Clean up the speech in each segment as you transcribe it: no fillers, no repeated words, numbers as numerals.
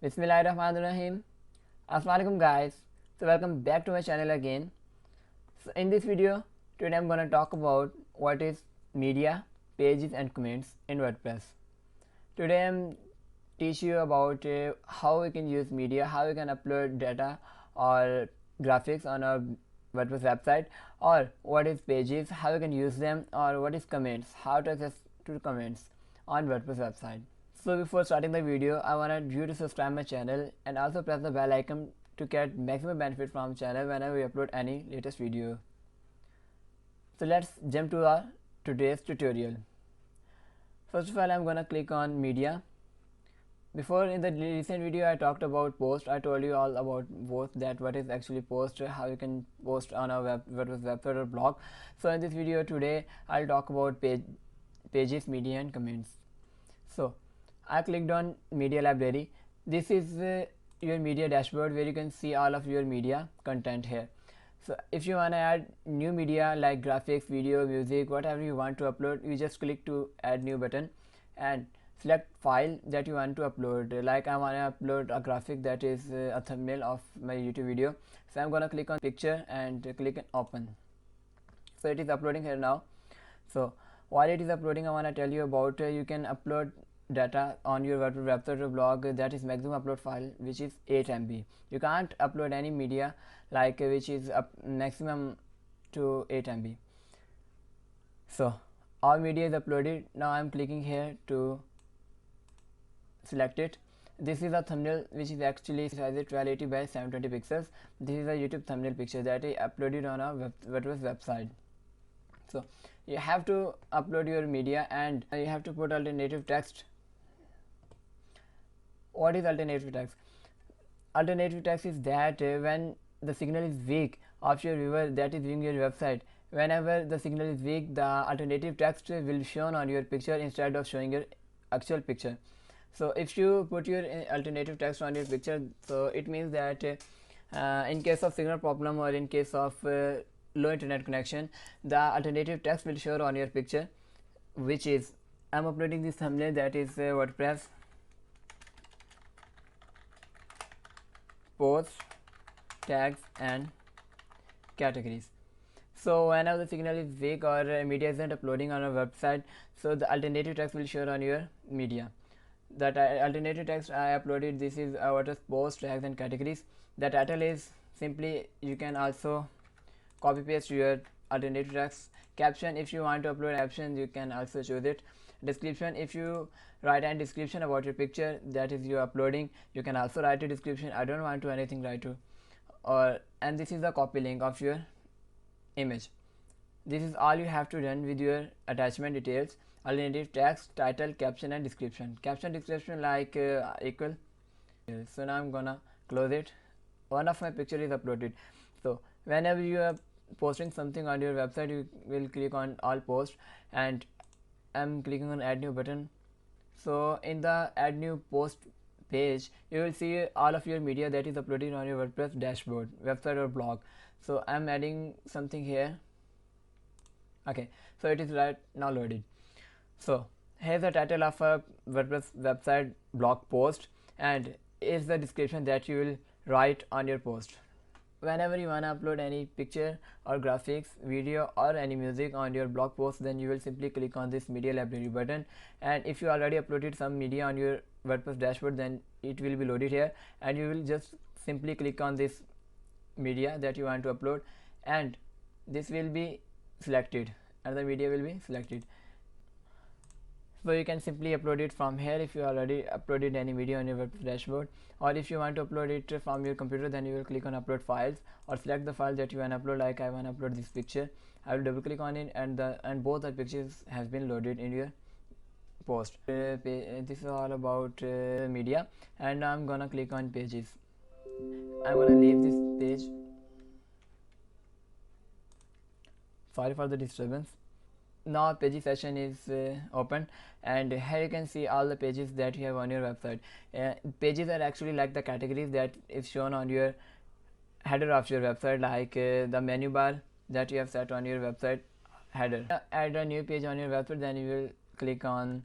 Bismillahirrahmanirrahim. Assalamualaikum guys. So welcome back to my channel again. So in this video today I'm gonna talk about what is media, pages and comments in WordPress. Today I'm teach you about how we can use media, how we can upload data or graphics on our WordPress website, or what is pages, how you can use them, or what is comments, how to access to comments on WordPress website. So before starting the video, I want you to subscribe my channel and also press the bell icon to get maximum benefit from channel whenever we upload any latest video. So let's jump to our today's tutorial. First of all, I'm gonna click on media. Before, in the recent video I talked about post. I told you all about post, that what is actually post, how you can post on a WordPress website or blog. So in this video today I'll talk about pages, media and comments. So I clicked on media library. This is your media dashboard where you can see all of your media content here. So if you want to add new media like graphics, video, music, whatever you want to upload, you just click to add new button and select file that you want to upload. Like I want to upload a graphic that is a thumbnail of my YouTube video, so I'm gonna click on picture and click on open. So it is uploading here now. So while it is uploading, I want to tell you about you can upload data on your WordPress website or blog, that is maximum upload file which is 8 MB. You can't upload any media like which is up maximum to 8 MB. So all media is uploaded. Now I'm clicking here to select it. This is a thumbnail which is actually size 1280 by 720 pixels. This is a YouTube thumbnail picture that is uploaded on a WordPress website. So you have to upload your media and you have to put alternative text. What is alternative text? Alternative text is that when the signal is weak of your viewer that is viewing your website, whenever the signal is weak, the alternative text will shown on your picture instead of showing your actual picture. So if you put your alternative text on your picture, so it means that in case of signal problem or in case of low internet connection, the alternative text will show on your picture, which is I'm uploading this thumbnail that is WordPress post tags and categories. So whenever the signal is weak or media isn't uploading on a website, so the alternative text will show on your media. That alternative text I uploaded, this is WordPress post tags and categories. The title is simply, you can also copy paste your alternative text. Caption, if you want to upload caption, you can also choose it. Description, if you write a description about your picture that is you uploading, you can also write a description. I don't want to anything write to. And this is the copy link of your image. This is all you have to done with your attachment details, alternative text, title, caption and description. Caption, description like equal. So now I'm gonna close it. One of my picture is uploaded. So whenever you are posting something on your website, you will click on all post and I'm clicking on add new button. So in the add new post page, you will see all of your media that is uploaded on your WordPress dashboard, website or blog. So I'm adding something here. Okay, so it is right now loaded. So here's the title of a WordPress website blog post and is the description that you will write on your post. Whenever you want to upload any picture or graphics, video or any music on your blog post, then you will simply click on this media library button, and if you already uploaded some media on your WordPress dashboard, then it will be loaded here and you will just simply click on this media that you want to upload and this will be selected and the media will be selected. So you can simply upload it from here if you already uploaded any video on your WordPress dashboard, or if you want to upload it from your computer, then you will click on upload files or select the file that you want to upload. Like I want to upload this picture, I will double click on it and both the pictures has been loaded in your post. This is all about media, and I'm gonna click on pages. I'm gonna leave this page. Sorry for the disturbance. Now pages session is open and here you can see all the pages that you have on your website. Pages are actually like the categories that is shown on your header of your website, like the menu bar that you have set on your website header. Add a new page on your website, then you will click on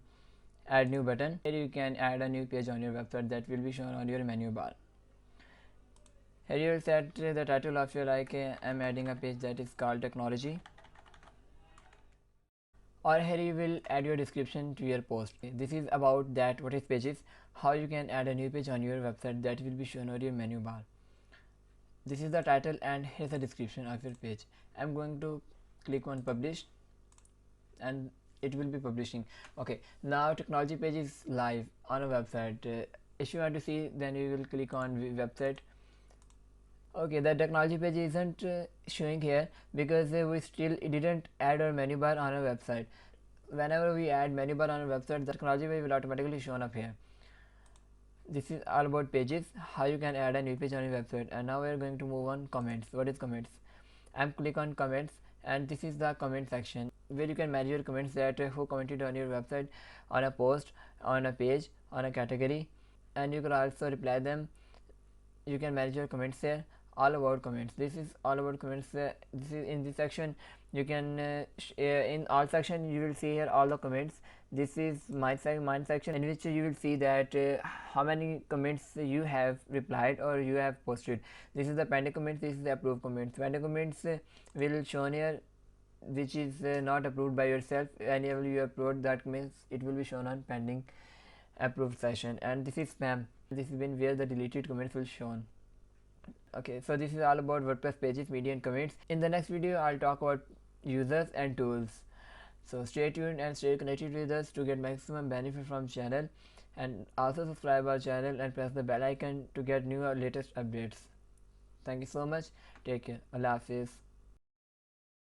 add new button. Here you can add a new page on your website that will be shown on your menu bar. Here you will set the title of your, like I'm adding a page that is called technology, or here you will add your description to your post. This is about that what is pages, how you can add a new page on your website that will be shown on your menu bar. This is the title and here's the description of your page. I'm going to click on publish and it will be publishing. Okay, now technology page is live on a website. If you want to see, then you will click on website. Okay, the technology page isn't showing here because we still didn't add our menu bar on our website. Whenever we add menu bar on our website, the technology page will automatically shown up here. This is all about pages, how you can add a new page on your website. And now we are going to move on comments. What is comments? I'm click on comments, and this is the comment section where you can manage your comments, that who commented on your website, on a post, on a page, on a category, and you can also reply them. You can manage your comments here. All about comments. This is all about comments. This is in this section. You can in all section you will see here all the comments. This is mine section, in which you will see that how many comments you have replied or you have posted. This is the pending comments. This is the approved comments. Pending comments will shown here, which is not approved by yourself. Whenever you upload that comments, it will be shown on pending approved session. And this is spam. This is when where the deleted comments will shown. Okay, so this is all about WordPress pages, media and comments. In the next video I'll talk about users and tools. So stay tuned and stay connected with us to get maximum benefit from channel, and also subscribe our channel and press the bell icon to get new or latest updates. Thank you so much. Take care. Allah Hafiz.